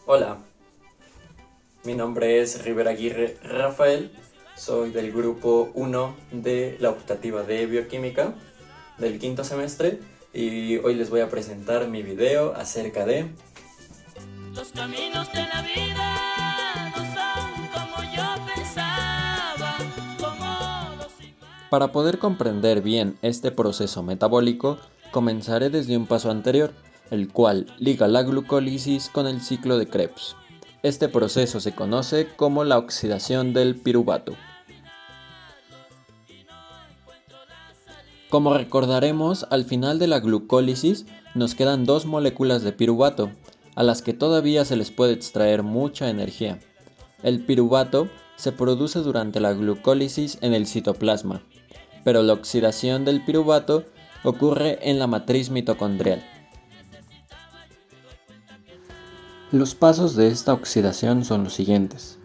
Hola, mi nombre es Rivera Aguirre Rafael, soy del grupo 1 de la optativa de bioquímica del quinto semestre y hoy les voy a presentar mi video acerca de los caminos de la vida no son como yo pensaba, como los... Para poder comprender bien este proceso metabólico, comenzaré desde un paso anterior, el cual liga la glucólisis con el ciclo de Krebs. Este proceso se conoce como la oxidación del piruvato. Como recordaremos, al final de la glucólisis nos quedan dos moléculas de piruvato, a las que todavía se les puede extraer mucha energía. El piruvato se produce durante la glucólisis en el citoplasma, pero la oxidación del piruvato ocurre en la matriz mitocondrial. Los pasos de esta oxidación son los siguientes.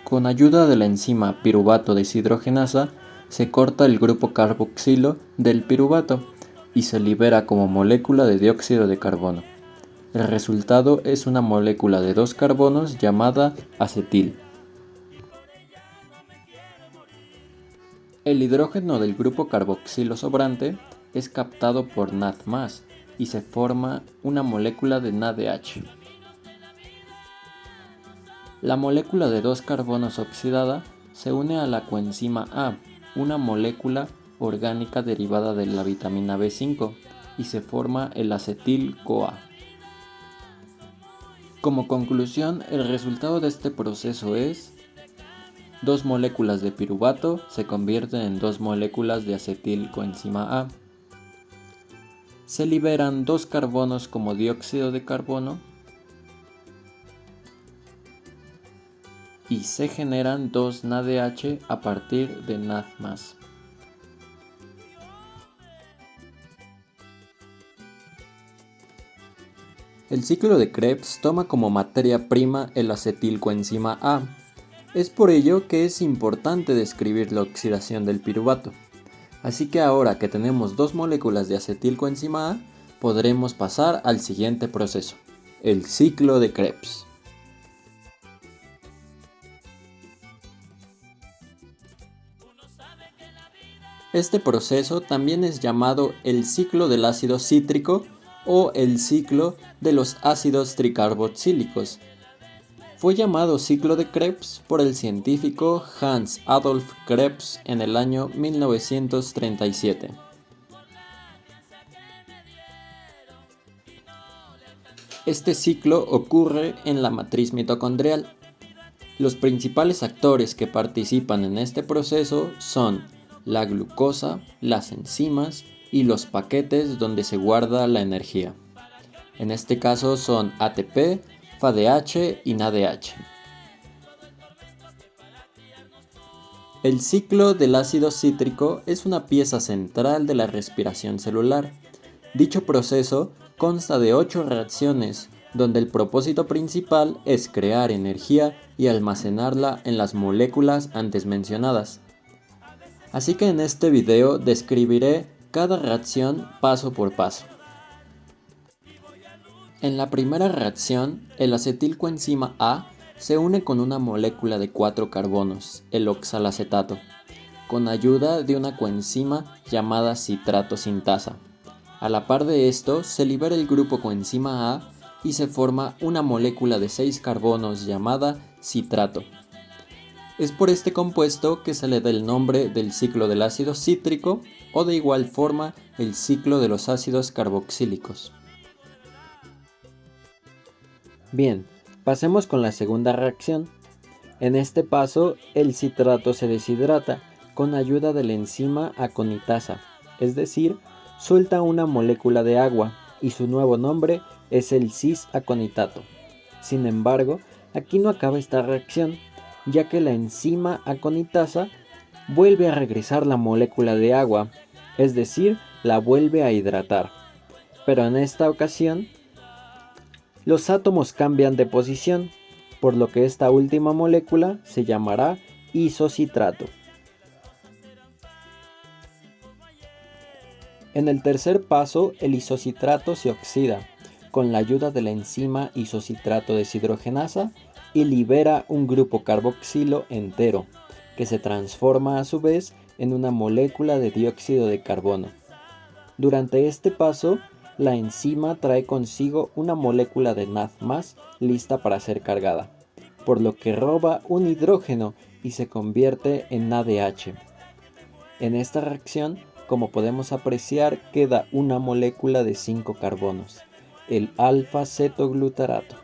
Con ayuda de la enzima piruvato deshidrogenasa, se corta el grupo carboxilo del piruvato y se libera como molécula de dióxido de carbono. El resultado es una molécula de 2 carbonos llamada acetil. El hidrógeno del grupo carboxilo sobrante es captado por NAD+, y se forma una molécula de NADH. La molécula de 2 carbonos oxidada se une a la coenzima A, una molécula orgánica derivada de la vitamina B5, y se forma el acetil-CoA. Como conclusión, el resultado de este proceso es 2 moléculas de piruvato se convierten en 2 moléculas de acetil-coenzima A. Se liberan 2 carbonos como dióxido de carbono y se generan 2 NADH a partir de NAD+. El ciclo de Krebs toma como materia prima el acetilcoenzima A. Es por ello que es importante describir la oxidación del piruvato. Así que ahora que tenemos 2 moléculas de acetilcoenzima A, podremos pasar al siguiente proceso, el ciclo de Krebs. Este proceso también es llamado el ciclo del ácido cítrico o el ciclo de los ácidos tricarboxílicos. Fue llamado ciclo de Krebs por el científico Hans Adolf Krebs en el año 1937. Este ciclo ocurre en la matriz mitocondrial. Los principales actores que participan en este proceso son la glucosa, las enzimas y los paquetes donde se guarda la energía. En este caso son ATP, FADH y NADH. El ciclo del ácido cítrico es una pieza central de la respiración celular. Dicho proceso consta de 8 reacciones, donde el propósito principal es crear energía y almacenarla en las moléculas antes mencionadas. Así que en este video describiré cada reacción paso por paso. En la primera reacción, el acetilcoenzima A se une con una molécula de 4 carbonos, el oxalacetato, con ayuda de una coenzima llamada citrato sintasa. A la par de esto, se libera el grupo coenzima A y se forma una molécula de 6 carbonos llamada citrato. Es por este compuesto que se le da el nombre del ciclo del ácido cítrico o de igual forma el ciclo de los ácidos carboxílicos. Bien, pasemos con la segunda reacción. En este paso, el citrato se deshidrata con ayuda de la enzima aconitasa, es decir, suelta una molécula de agua y su nuevo nombre es el cis-aconitato. Sin embargo, aquí no acaba esta reacción, ya que la enzima aconitasa vuelve a regresar la molécula de agua, es decir, la vuelve a hidratar. Pero en esta ocasión, los átomos cambian de posición, por lo que esta última molécula se llamará isocitrato. En el tercer paso, el isocitrato se oxida con la ayuda de la enzima isocitrato deshidrogenasa y libera un grupo carboxilo entero, que se transforma a su vez en una molécula de dióxido de carbono. Durante este paso, la enzima trae consigo una molécula de NAD+ lista para ser cargada, por lo que roba un hidrógeno y se convierte en NADH. En esta reacción, como podemos apreciar, queda una molécula de 5 carbonos, el alfa-cetoglutarato.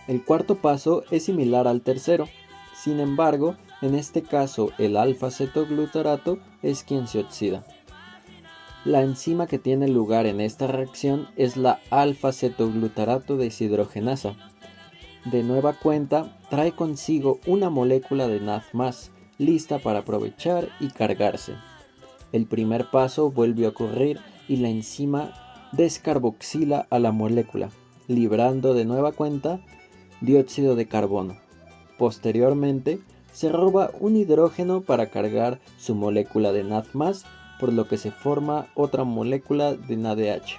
El cuarto paso es similar al tercero, sin embargo, en este caso el alfa-cetoglutarato es quien se oxida. La enzima que tiene lugar en esta reacción es la alfa-cetoglutarato deshidrogenasa. De nueva cuenta, trae consigo una molécula de NAD+, lista para aprovechar y cargarse. El primer paso vuelve a ocurrir y la enzima descarboxila a la molécula, librando de nueva cuenta dióxido de carbono. Posteriormente, se roba un hidrógeno para cargar su molécula de NAD+, por lo que se forma otra molécula de NADH.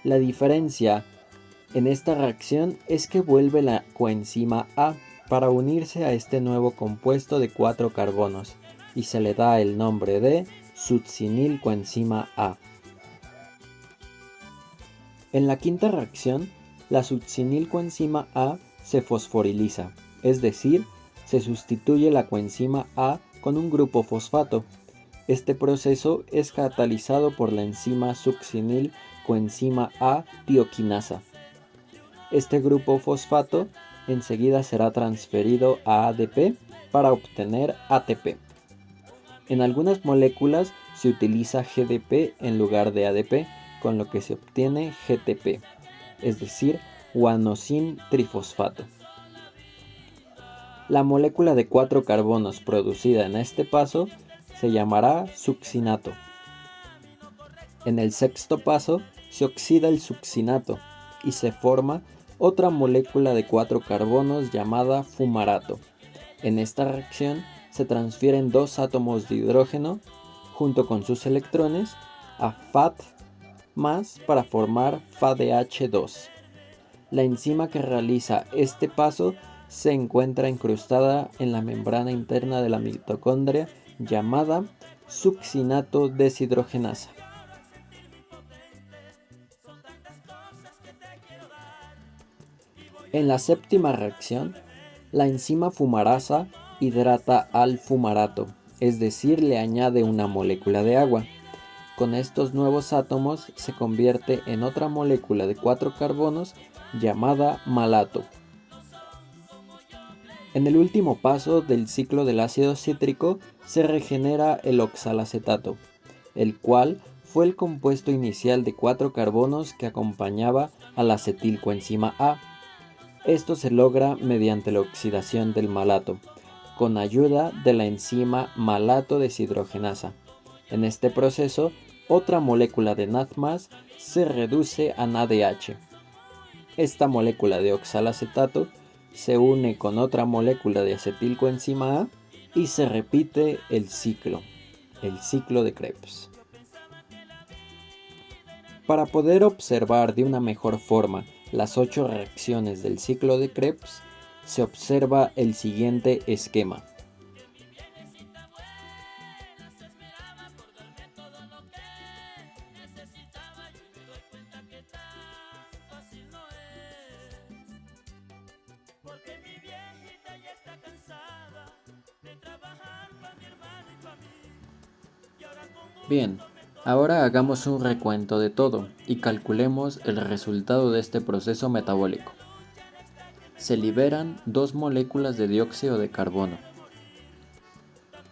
La diferencia en esta reacción es que vuelve la coenzima A para unirse a este nuevo compuesto de 4 carbonos y se le da el nombre de succinilcoenzima A. En la quinta reacción, la succinilcoenzima A se fosforiliza, es decir, se sustituye la coenzima A con un grupo fosfato. Este proceso es catalizado por la enzima succinilcoenzima A tioquinasa. Este grupo fosfato enseguida será transferido a ADP para obtener ATP. En algunas moléculas se utiliza GDP en lugar de ADP, con lo que se obtiene GTP, es decir, guanosin trifosfato. La molécula de 4 carbonos producida en este paso se llamará succinato. En el sexto paso se oxida el succinato y se forma otra molécula de 4 carbonos llamada fumarato. En esta reacción se transfieren 2 átomos de hidrógeno junto con sus electrones a FAT+ para formar FADH2. La enzima que realiza este paso se encuentra incrustada en la membrana interna de la mitocondria llamada succinato deshidrogenasa. En la séptima reacción, la enzima fumarasa hidrata al fumarato, es decir, le añade una molécula de agua. Con estos nuevos átomos se convierte en otra molécula de 4 carbonos llamada malato. En el último paso del ciclo del ácido cítrico se regenera el oxalacetato, el cual fue el compuesto inicial de 4 carbonos que acompañaba a la acetilcoenzima A. Esto se logra mediante la oxidación del malato, con ayuda de la enzima malato deshidrogenasa. En este proceso, otra molécula de NAD+ se reduce a NADH. Esta molécula de oxalacetato se une con otra molécula de acetilcoenzima A y se repite el ciclo de Krebs. Para poder observar de una mejor forma las 8 reacciones del ciclo de Krebs, se observa el siguiente esquema. Bien, ahora hagamos un recuento de todo y calculemos el resultado de este proceso metabólico. Se liberan 2 moléculas de dióxido de carbono.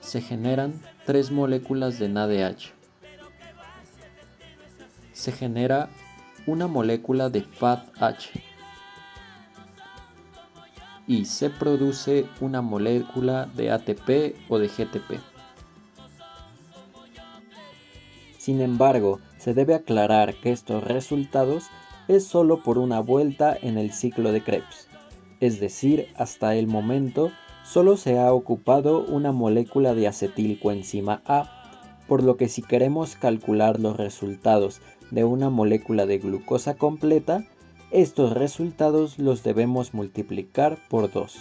Se generan 3 moléculas de NADH. Se genera una molécula de FADH. Y se produce una molécula de ATP o de GTP. Sin embargo, se debe aclarar que estos resultados es solo por una vuelta en el ciclo de Krebs, es decir, hasta el momento solo se ha ocupado una molécula de acetilcoenzima A, por lo que si queremos calcular los resultados de una molécula de glucosa completa, estos resultados los debemos multiplicar por 2.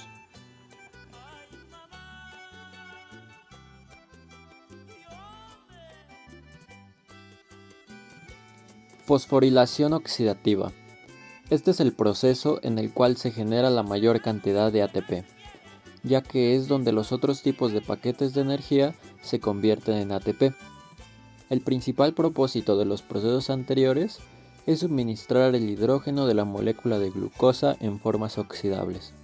Fosforilación oxidativa. Este es el proceso en el cual se genera la mayor cantidad de ATP, ya que es donde los otros tipos de paquetes de energía se convierten en ATP. El principal propósito de los procesos anteriores es suministrar el hidrógeno de la molécula de glucosa en formas oxidables.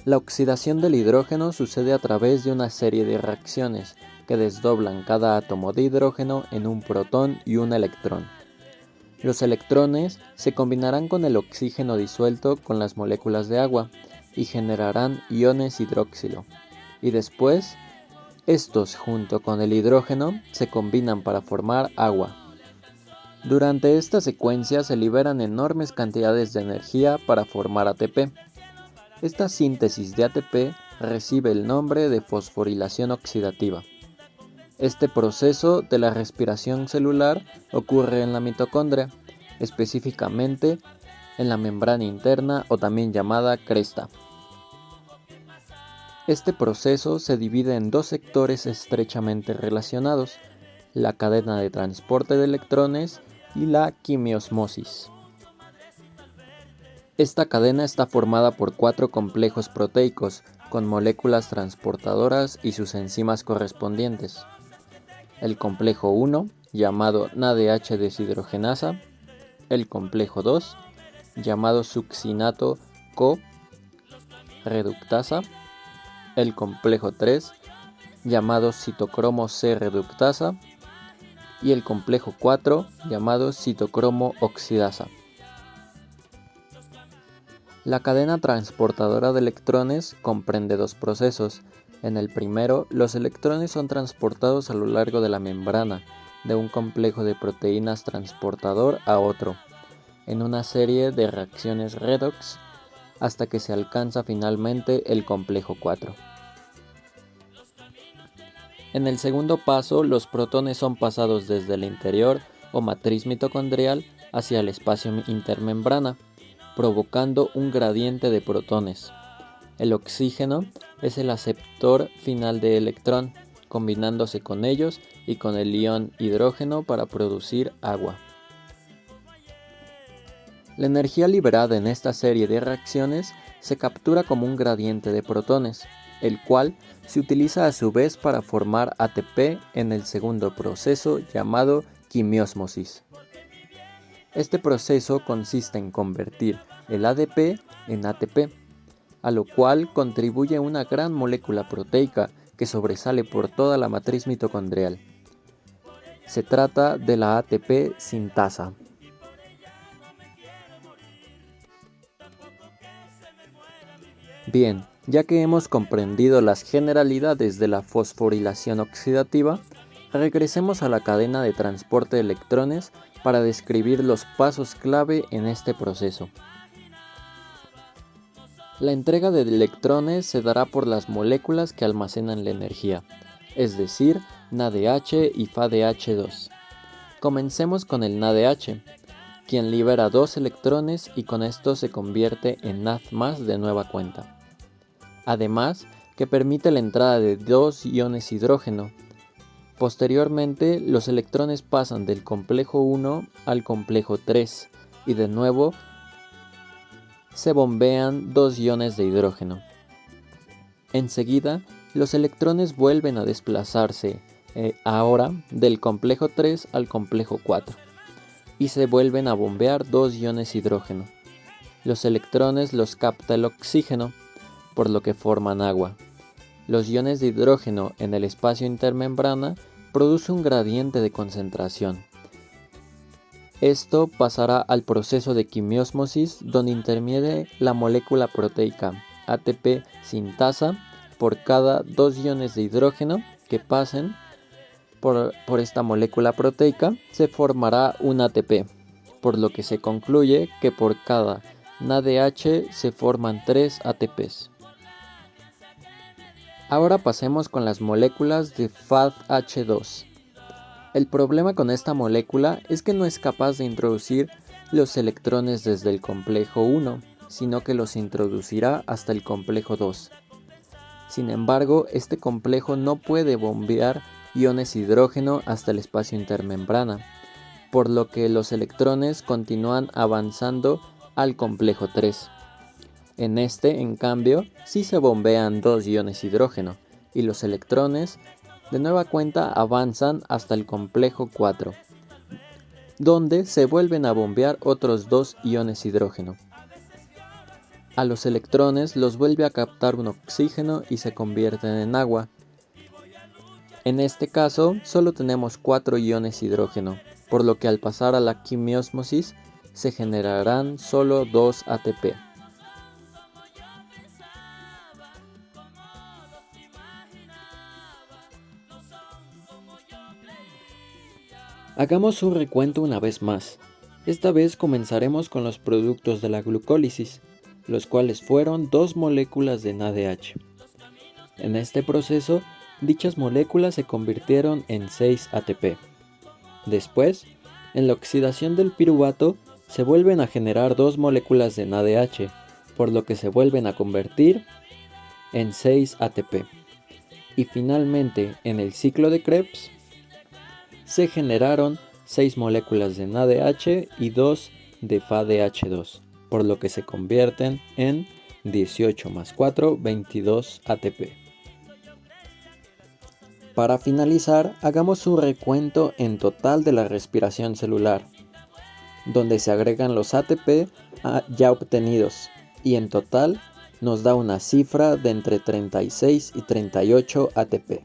La oxidación del hidrógeno sucede a través de una serie de reacciones que desdoblan cada átomo de hidrógeno en un protón y un electrón. Los electrones se combinarán con el oxígeno disuelto con las moléculas de agua y generarán iones hidroxilo, y después estos junto con el hidrógeno se combinan para formar agua. Durante esta secuencia se liberan enormes cantidades de energía para formar ATP. Esta síntesis de ATP recibe el nombre de fosforilación oxidativa. Este proceso de la respiración celular ocurre en la mitocondria, específicamente en la membrana interna o también llamada cresta. Este proceso se divide en dos sectores estrechamente relacionados, la cadena de transporte de electrones y la quimiosmosis. Esta cadena está formada por 4 complejos proteicos con moléculas transportadoras y sus enzimas correspondientes. El complejo 1, llamado NADH deshidrogenasa, el complejo 2, llamado succinato co-reductasa, el complejo 3, llamado citocromo C reductasa, y el complejo 4, llamado citocromo oxidasa. La cadena transportadora de electrones comprende 2 procesos. En el primero, los electrones son transportados a lo largo de la membrana, de un complejo de proteínas transportador a otro, en una serie de reacciones redox, hasta que se alcanza finalmente el complejo 4. En el segundo paso, los protones son pasados desde el interior o matriz mitocondrial hacia el espacio intermembrana, provocando un gradiente de protones. El oxígeno es el aceptor final de electrón, combinándose con ellos y con el ion hidrógeno para producir agua. La energía liberada en esta serie de reacciones se captura como un gradiente de protones, el cual se utiliza a su vez para formar ATP en el segundo proceso llamado quimiosmosis. Este proceso consiste en convertir el ADP en ATP, a lo cual contribuye una gran molécula proteica que sobresale por toda la matriz mitocondrial. Se trata de la ATP sintasa. Bien, ya que hemos comprendido las generalidades de la fosforilación oxidativa, regresemos a la cadena de transporte de electrones para describir los pasos clave en este proceso. La entrega de electrones se dará por las moléculas que almacenan la energía, es decir, NADH y FADH2. Comencemos con el NADH, quien libera 2 electrones y con esto se convierte en NAD+ de nueva cuenta. Además, que permite la entrada de 2 iones hidrógeno. Posteriormente, los electrones pasan del complejo 1 al complejo 3 y de nuevo se bombean 2 iones de hidrógeno. Enseguida, los electrones vuelven a desplazarse ahora del complejo 3 al complejo 4 y se vuelven a bombear 2 iones hidrógeno. Los electrones los capta el oxígeno, por lo que forman agua. Los iones de hidrógeno en el espacio intermembrana produce un gradiente de concentración. Esto pasará al proceso de quimiosmosis, donde interviene la molécula proteica ATP sintasa por cada 2 iones de hidrógeno que pasen por esta molécula proteica, se formará un ATP, por lo que se concluye que por cada NADH se forman 3 ATPs. Ahora pasemos con las moléculas de FADH2. El problema con esta molécula es que no es capaz de introducir los electrones desde el complejo 1, sino que los introducirá hasta el complejo 2. Sin embargo, este complejo no puede bombear iones hidrógeno hasta el espacio intermembrana, por lo que los electrones continúan avanzando al complejo 3. En este, en cambio, sí se bombean 2 iones hidrógeno, y los electrones de nueva cuenta avanzan hasta el complejo 4, donde se vuelven a bombear otros 2 iones hidrógeno. A los electrones los vuelve a captar un oxígeno y se convierten en agua. En este caso, solo tenemos 4 iones hidrógeno, por lo que al pasar a la quimiósmosis se generarán solo 2 ATP. Hagamos un recuento una vez más. Esta vez comenzaremos con los productos de la glucólisis, los cuales fueron 2 moléculas de NADH. En este proceso, dichas moléculas se convirtieron en 6 ATP. Después, en la oxidación del piruvato, se vuelven a generar 2 moléculas de NADH, por lo que se vuelven a convertir en 6 ATP. Y finalmente, en el ciclo de Krebs, se generaron 6 moléculas de NADH y 2 de FADH2, por lo que se convierten en 18 más 4, 22 ATP. Para finalizar, hagamos un recuento en total de la respiración celular, donde se agregan los ATP ya obtenidos, y en total nos da una cifra de entre 36 y 38 ATP.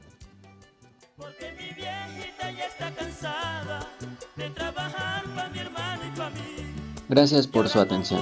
Gracias por su atención.